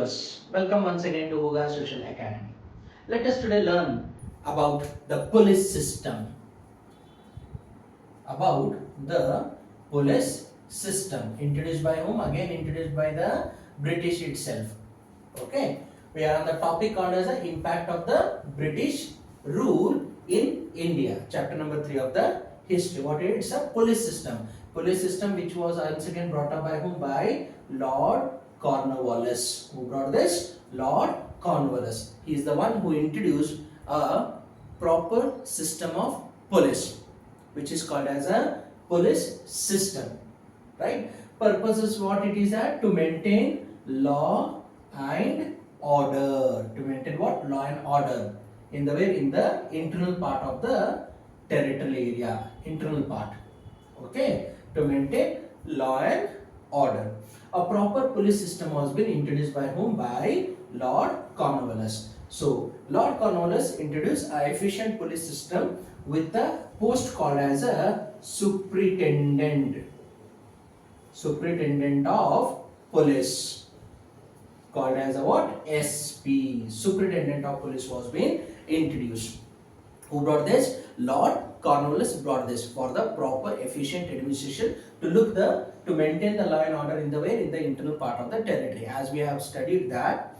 viewers, welcome once again to Hoogar Social Academy. Let us today learn about the police system. About the police system. Introduced by whom? Again introduced by the British itself. Okay. We are on the topic called as the impact of the British rule in India. Chapter number 3 of the history. What is it? It's a police system. Police system which was once again brought up by whom? By Lord Cornwallis. Who brought this? Lord Cornwallis. He is the one who introduced a proper system of police, which is called as a police system. Right? Purpose is what it is at? To maintain law and order. To maintain what? Law and order. In the way, in the internal part of the territorial area. Internal part. Okay? To maintain law and order. A proper police system has been introduced by whom? By Lord Cornwallis. So, Lord Cornwallis introduced an efficient police system with the post called as a superintendent. Superintendent of police. Called as a what? SP. Superintendent of police was being introduced. Who brought this? Lord Cornwallis brought this for the proper efficient administration to maintain the law and order in the internal part of the territory. As we have studied that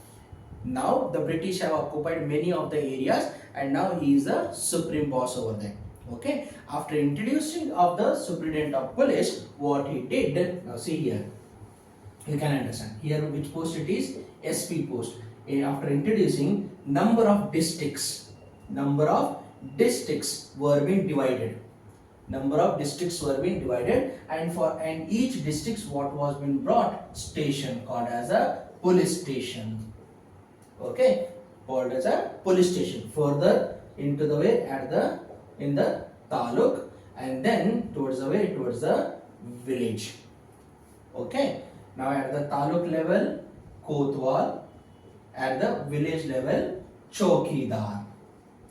now the British have occupied many of the areas and now he is the supreme boss over there. Okay. After introducing of the superintendent of police, what he did, now see here, you can understand here which post it is? SP post. After introducing number of districts were being divided. Number of districts were being divided, and each district what was being brought? Station, called as a police station. Okay, called as a police station. Further into the way in the taluk, and then towards the village. Okay. Now at the taluk level, Kotwal. At the village level, Chowkidar.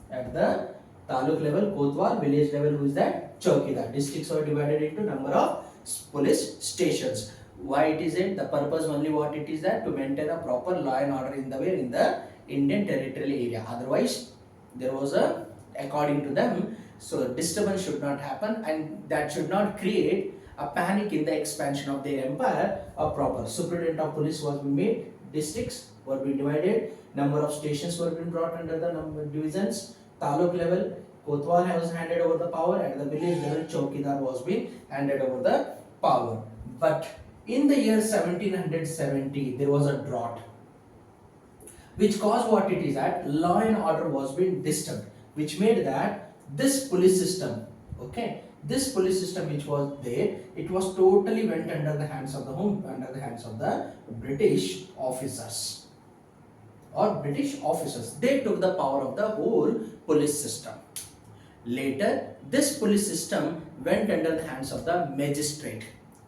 At the taluk level, Kotwal. Village level, who is that? Chowkidar. Districts are divided into number of police stations. Why it is it? The purpose only what it is that? To maintain a proper law and order in the Indian territorial area. Otherwise, there was according to them, so disturbance should not happen and that should not create a panic in the expansion of their empire. A proper superintendent of police was being made, districts were being divided, number of stations were being brought under the number divisions. Taluk level, Kotwal was handed over the power. At the village level, Chowkidar was being handed over the power. But in the year 1770, there was a drought, which caused what it is at? Law and order was being disturbed, which made that this police system, okay, this police system which was there, it was totally went under the hands of the British officers or British officers. They took the power of the whole police system. Later, this police system went under the hands of the magistrate.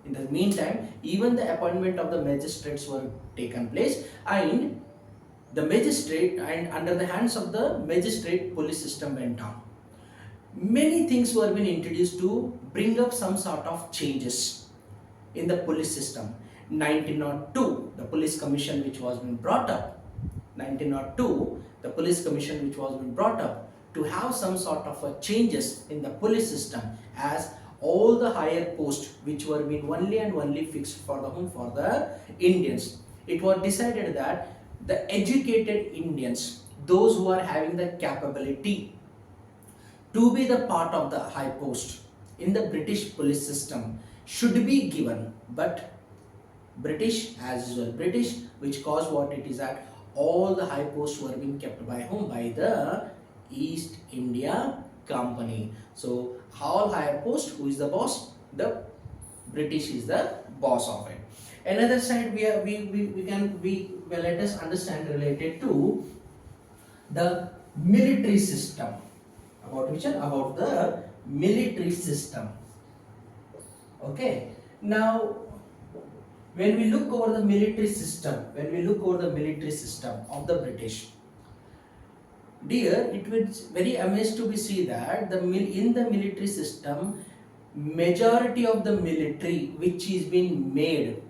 In the meantime, even the appointment of the magistrates were taken place, and the magistrate, and under the hands of the magistrate, police system went on. Many things were being introduced to bring up some sort of changes in the police system. 1902, the police commission which was being brought up. 1902, the police commission which was being brought up to have some sort of changes in the police system, as all the higher posts which were being only and only fixed for the Indians. It was decided that the educated Indians, those who are having the capability to be the part of the high post in the British police system, should be given. But British, as usual, British, which caused what it is that all the high posts were being kept by whom? By the East India Company. So all higher post, who is the boss? The British is the boss of it. Another side let us understand related to the military system. About which one? About the military system. Okay. Now, when we look over the military system, of the British, dear, it was very amazed to be see that in the military system, majority of the military which is being made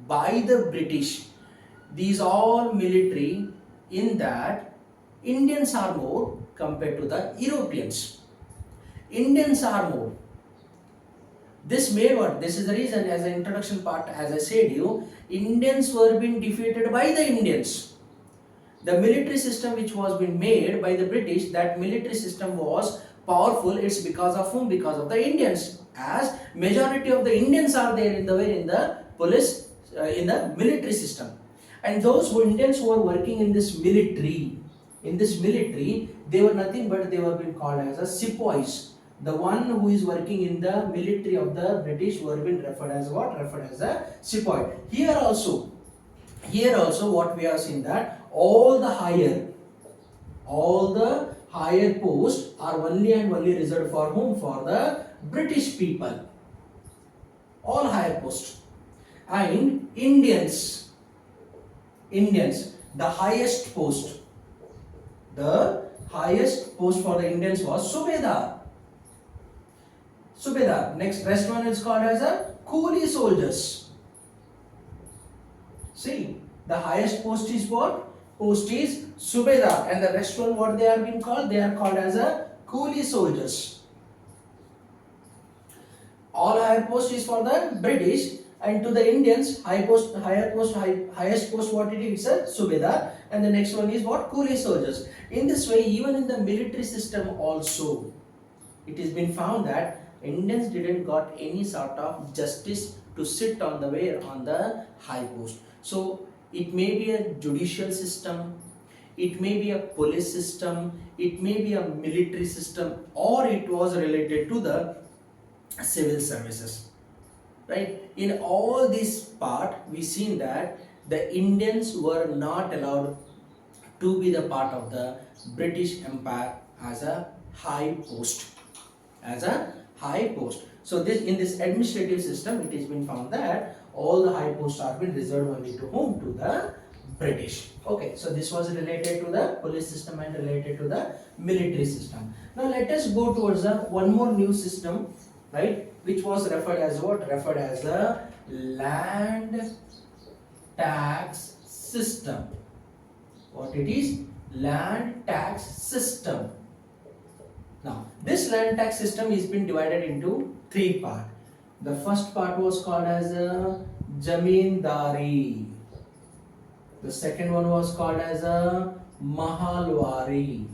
by the British, these all military in that Indians are more compared to the Europeans. Indians are more. This made what? This is the reason, as an introduction part, as I said you, Indians were being defeated by the Indians. The military system which was being made by the British, that military system was powerful. It's because of whom? Because of the Indians. As majority of the Indians are there in the police, in the military system. And those Indians who were working in this military, they were nothing but they were being called as a sepoys. The one who is working in the military of the British were being referred as what? Referred as a sepoy. Here also what we have seen that all the higher posts are only and only reserved for whom? For the British people. All higher posts. And Indians, the highest post for the Indians was Subedar. Next, rest one is called as a coolie soldiers. See, the highest post is what? Post is Subedar, and the rest one what they are being called? They are called as a coolie soldiers. All higher post is for the British, and to the Indians, highest post what it is? It's a Subedar, and the next one is what? Coolie soldiers. In this way, even in the military system also, it has been found that Indians didn't got any sort of justice to sit on the high post. So it may be a judicial system, it may be a police system, it may be a military system, or it was related to the civil services. Right? In all this part, we seen that the Indians were not allowed to be the part of the British Empire as a high post. So in this administrative system, it has been found that all the high posts are been reserved only to whom? To the British. Okay, so this was related to the police system and related to the military system. Now let us go towards one more new system, right, which was referred as what? Referred as the land tax system. What it is? Land tax system. Now, this land tax system has been divided into three parts. The first part was called as a Jamindari. The second one was called as a Mahalwari.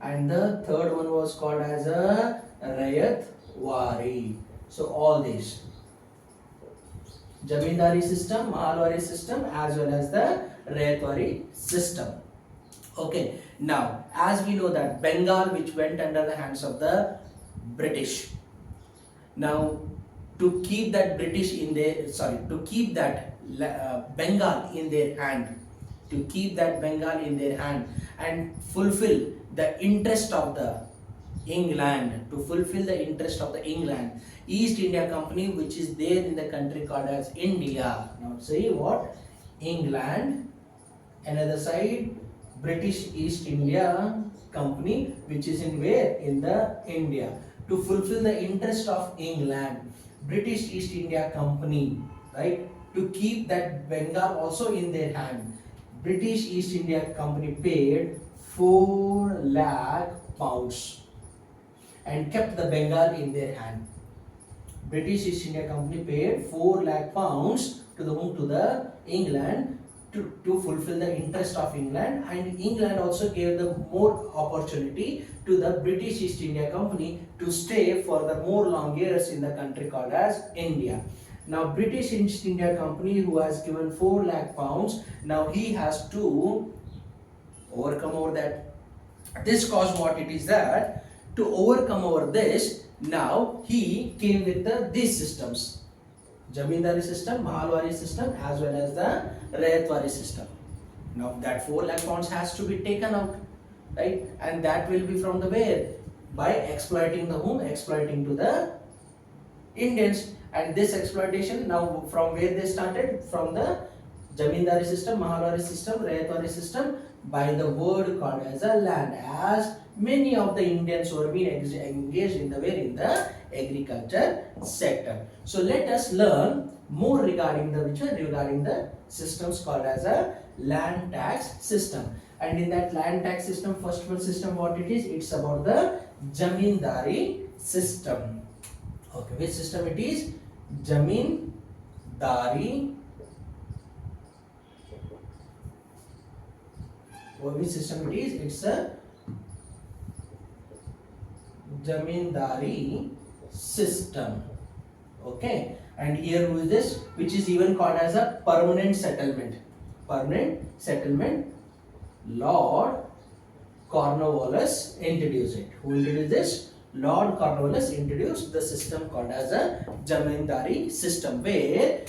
And the third one was called as a Rayatwari. So, all these. Jamindari system, Mahalwari system, as well as the Rayatwari system. Okay, now as we know that Bengal, which went under the hands of the British, now to keep that Bengal in their hand, and fulfill the interest of the England, East India Company, which is there in the country called as India. Now say what? England, another side British East India Company, which is in where? In the India. To fulfill the interest of England, British East India Company, right? To keep that Bengal also in their hand, British East India Company paid 4 lakh pounds and kept the Bengal in their hand. British East India Company paid 4 lakh pounds to the England to fulfill the interest of England, and England also gave the more opportunity to the British East India Company to stay for the more long years in the country called as India. Now British East India Company, who has given 4 lakh pounds, now he has to overcome over that. This caused what it is that to overcome over this, now he came with these systems. Jamindari system, Mahalwari system, as well as the Rayatwari system. Now that 4 lakh pounds has to be taken out, right? And that will be from the where? By exploiting the whom? Exploiting to the Indians. And this exploitation, now from where they started? From the Jamindari system, Mahalwari system, Rayatwari system, by the word called as a land, as many of the Indians were being engaged in the agriculture sector. So let us learn more regarding the systems called as a land tax system. And in that land tax system, first one system what it is, it's about the zamindari system. Okay, which system it is? Zamindari. Which system it is? It's a zamindari system. Okay, and here who is this, which is even called as a permanent settlement. Permanent settlement. Lord Cornwallis introduced it. Who introduced this? Lord Cornwallis introduced the system called as a zamindari system, where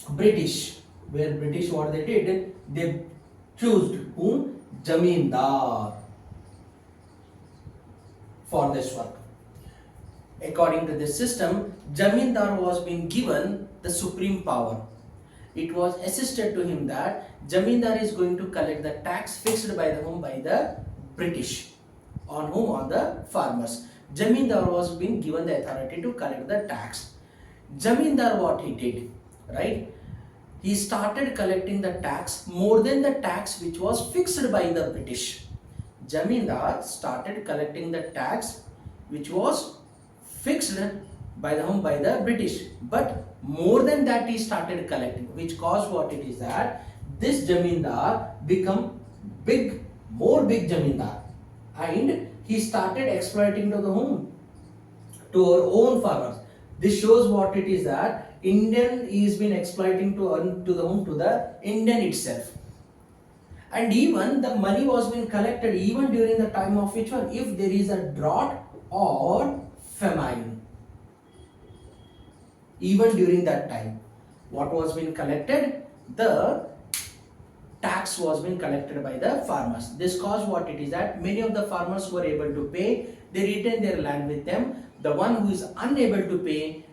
British what they did, they chose whom? Zamindar for this work. According to this system, Zamindar was being given the supreme power. It was assisted to him that Zamindar is going to collect the tax fixed by the whom? By the British. On whom? On the farmers. Zamindar was being given the authority to collect the tax. Zamindar what he did, right? He started collecting the tax more than the tax which was fixed by the British. Zamindar started collecting the tax which was fixed by the whom? By the British, but more than that he started collecting, which caused what it is that this zamindar become more big zamindar, and he started exploiting to the whom? To our own farmers. This shows what it is that Indian is been exploiting to the whom? To the Indian itself. And even the money was being collected even during the time of which one? If there is a drought or famine. Even during that time, what was being collected? The tax was being collected by the farmers. This caused what it is that many of the farmers were able to pay, they retained their land with them. The one who is unable to pay,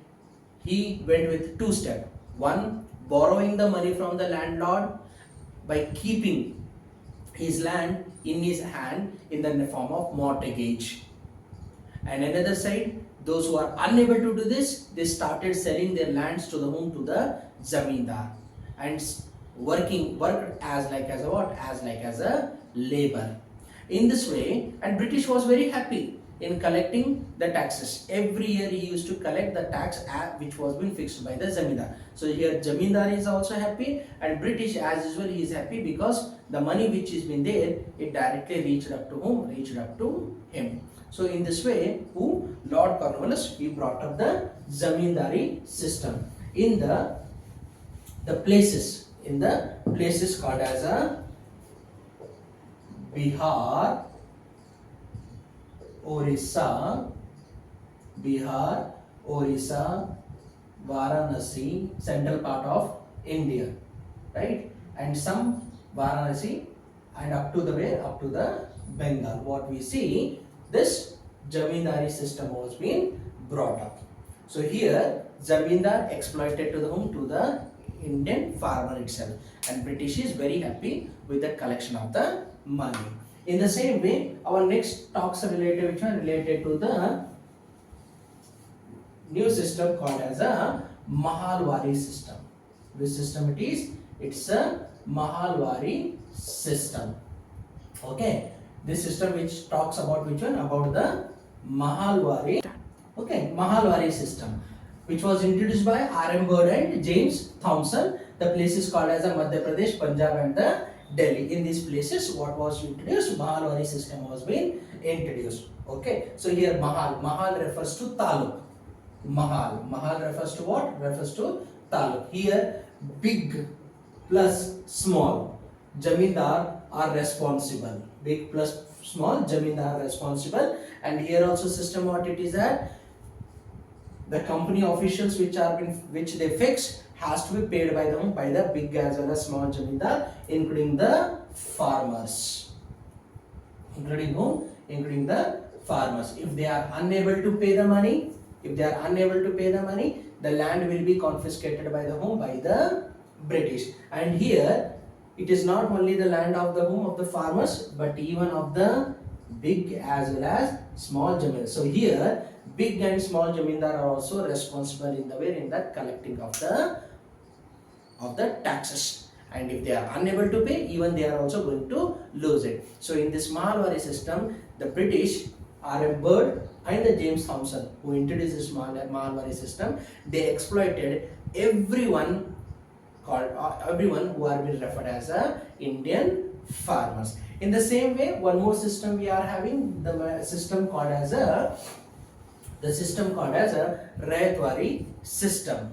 he went with two steps. One, borrowing the money from the landlord by keeping his land in his hand in the form of mortgage. And another side, those who are unable to do this, they started selling their lands to the whom? To the zamindar, and worked as a what? As a labor. In this way, and British was very happy in collecting the taxes. Every year he used to collect the tax which was being fixed by the zamindar. So here zamindar is also happy, and British as usual he is happy because the money which is been there, it directly reached up to whom? Reached up to him. So in this way, Lord Cornwallis, he brought up the zamindari system in the places called as a Bihar, Orissa, Varanasi, central part of India, right? And some Varanasi, and up to the Bengal. What we see, this zamindari system was being brought up. So here zamindar exploited to the whom? To the Indian farmer itself, and British is very happy with the collection of the money. In the same way, our next talks are related to the new system called as a Mahalwari system. Which system it is? It's a Mahalwari system. Okay, this system which talks about which one? About the Mahalwari. Okay, Mahalwari system, which was introduced by R.M. Bird and James Thomson. The place is called as a Madhya Pradesh, Punjab and the Delhi. In these places, what was introduced? Mahalwari system was being introduced. Okay, so here Mahal refers to taluk. Mahal refers to what? Refers to taluk. Here big plus small zamindar are responsible. Big plus small zamindar are responsible. And here also system what it is that the company officials which they fix has to be paid by the big as well as small zamindar, including the farmers. Including whom? Including the farmers. If they are unable to pay the money, the land will be confiscated by the whom? By the British. And here it is not only the land of the whom? Of the farmers, but even of the big as well as small zamindar. So here big and small zamindar are also responsible in the collecting of the taxes. and if they are unable to pay, even they are also going to lose it. So in this Mahalwari system, the British, R.M. Bird and the James Thomson, who introduced this Mahalwari system, they exploited everyone who are being referred as a Indian farmers. In the same way, one more system we are having, the system called as a Rayatwari system.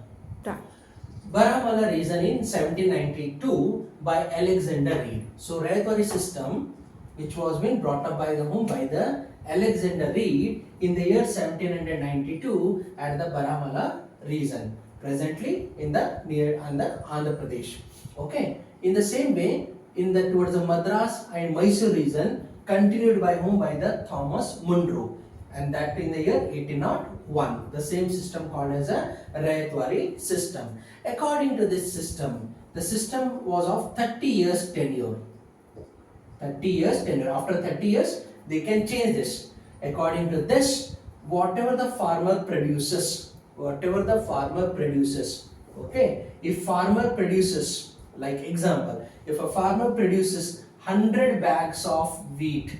Baramulla region in 1792 by Alexander Reed. So Rayatwari system, which was being brought up by the Alexander Reed in the year 1792 at the Baramulla region, presently in the near Andhra Pradesh. Okay. In the same way, towards the Madras and Mysore region, continued by the Thomas Munro, and that in the year 1801. The same system called as a Rayatwari system. According to this system, the system was of 30 years tenure. 30 years tenure. After 30 years, they can change this. According to this, whatever the farmer produces, okay, if farmer produces, like example, if a farmer produces 100 bags of wheat,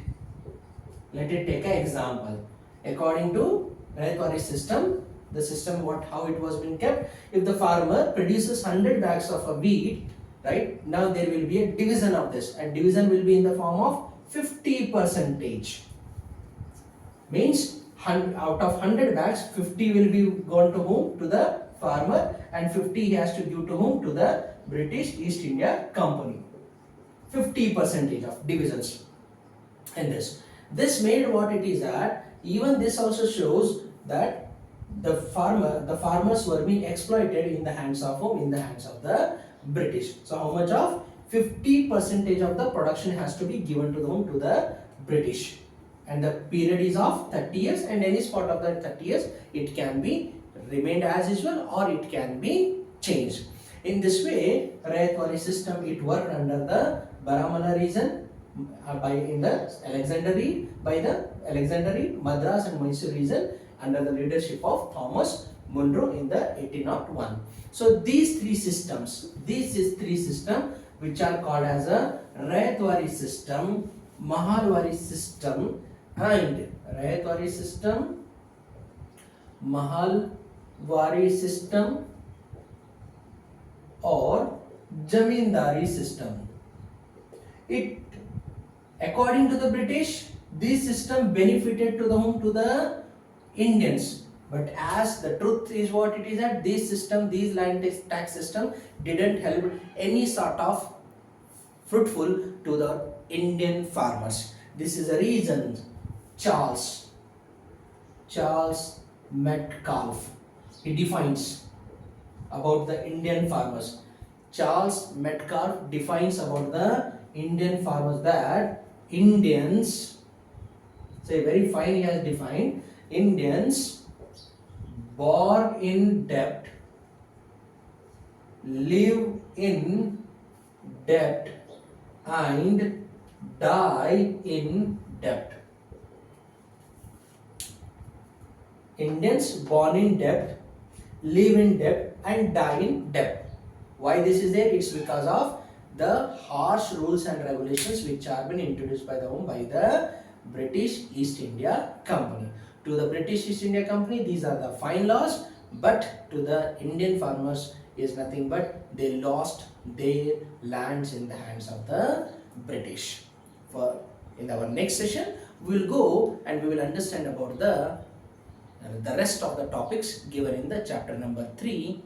let it take an example. According to Rayatwari system, the system how it was being kept, if the farmer produces 100 bags of a wheat, right, now there will be a division of this, and division will be in the form of 50%. Means out of 100 bags, 50 will be gone to whom? To the farmer, and 50 he has to give to whom? To the British East India Company. 50% of divisions in this. This made what it is that even this also shows that the farmers were being exploited in the hands of whom? In the hands of the British. So how much of 50% of the production has to be given to whom? To the British. And the period is of 30 years, and any spot of that 30 years, it can be remained as usual or it can be changed. In this way, Rayatwari system, it worked under the Baramulla region by the Alexander Reed, Madras and Mysore region under the leadership of Thomas Munro in the 1801. So these three systems which are called as a Rayatwari system, Mahalwari system and Rayatwari system, Mahalwari system or Zamindari system. It, according to the British, this system benefited to the Indians. But as the truth is what it is that this system, these land tax system didn't help any sort of fruitful to the Indian farmers. This is a reason Charles Metcalfe, he defines about the Indian farmers. Charles Metcalfe defines about the Indian farmers that Indians, say very fine, he has defined Indians born in debt, live in debt and die in debt. Indians born in debt, live in debt and die in debt. Why this is there? It's because of the harsh rules and regulations which have been introduced by the British East India Company. To the British East India Company, these are the fine laws, but to the Indian farmers is nothing but they lost their lands in the hands of the British. In our next session, we will go and we will understand about the rest of the topics given in the chapter number 3